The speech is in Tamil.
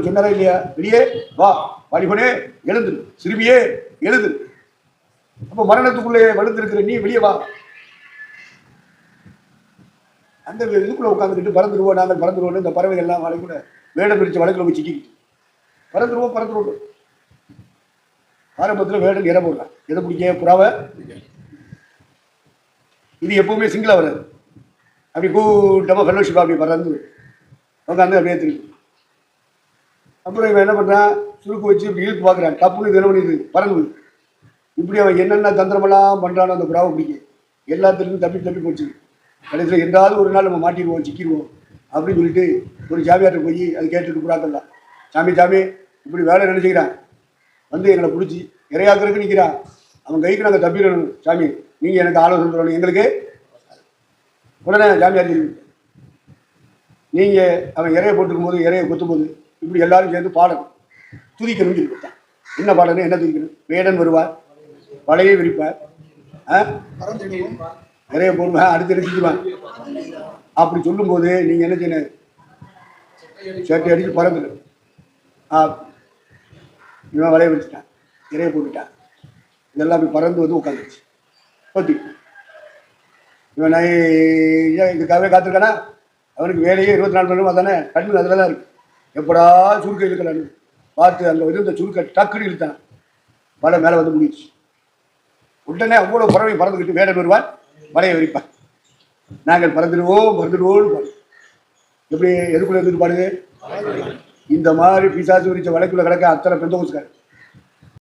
சொன்னாரா இல்லையா? வெளியே வா, வாலிபனே எழுந்து, சிறுமியே எழுது. அப்ப மரணத்துக்குள்ளே வலுத்திருக்கிற நீ வெளியே வா. அந்த இதுக்குள்ள உட்காந்துக்கிட்டு பறந்துருவோம், நாங்கள் பறந்துருவோம். இந்த பறவைகள் எல்லாம் வலை கூட வேடம் பிரிச்ச வழக்கில் போய் சிக்கிக்கிட்டு பறந்துருவோம். ஆரம்பத்தில் வேடன் இற போடுறான். எதை பிடிக்க? புறாவை. இது எப்பவுமே சிங்கிளா வராது. அப்படி கூட்டமாக ஃபெல்லோஷிப் அப்படி பறந்து உட்காந்து அப்படியே திருப்பி. அப்புறம் இவன் என்ன பண்ணுறான்? சுருக்கு வச்சு இப்படி இழுத்து பார்க்குறான். தப்புன்னு தினம் இது பறந்து. இப்படி அவன் என்னென்ன தந்திரமெல்லாம் பண்ணுறானோ அந்த புறாவை பிடிக்க எல்லாத்துலேயும் தப்பி போச்சு. கடைசியில் என்றாவது ஒரு நாள் நம்ம மாட்டிடுவோம், சிக்கிடுவோம் அப்படின்னு சொல்லிட்டு ஒரு சாமியார்ட்ட போய் அது கேட்டுட்டு புறாக்கள்லாம், சாமி இப்படி வேலை நினைச்சுக்கிறான், வந்து எங்களை பிடிச்சி இறையாக்கிறதுக்கு நிற்கிறான், அவன் கைக்கு நாங்கள் தப்பிடணும் சாமி, நீங்கள் எனக்கு ஆலோசனை சொல்லணும் எங்களுக்கு. உடனே சாமியார் நீங்கள் அவன் இறையை போட்டுக்கும் போது, இறையை கொத்தும் போது இப்படி எல்லாரும் சேர்ந்து பாடணும், துதிக்கணும்னு சொல்லி கொடுத்தான். என்ன பாடணும்? என்ன துதிக்கணும்? வேடன் வருவார், வலையை விரிப்பார், நிறைய போடுவேன், அடுத்து எடுத்துக்குவேன். அப்படி சொல்லும்போது நீங்கள் என்ன செய்யணும்? சேட்டை அடித்து பறந்துடு. இவன் வலைய வச்சுட்டான், இறைய போட்டுட்டான். இதெல்லாம் அப்படி பறந்து வந்து உட்காந்துருச்சு. பத்தி இவன் இதுக்காகவே காத்திருக்கானா? அவனுக்கு வேலையே 24 மணி நேரம் தானே, கண்ணு அதில் தான் இருக்கு. எப்படா சுருக்கை இழுக்கலான்னு பார்த்து அங்கே வந்து இந்த சுருக்கை டக்குன்னு இழுத்தான். வலை மேலே வந்து முடிச்சு. உடனே அவ்வளோ பறவை பறந்துக்கிட்டு வேடன் வருவான், வலையை விரிப்பான். நாங்கள் பறந்துடுவோம். எப்படி எதுக்குள்ள இருந்துட்டு பாருங்க. இந்த மாதிரி பிசாசு விரிச்ச வலைக்குள்ள கிடக்க அத்தனை பெந்தோஸ்கார்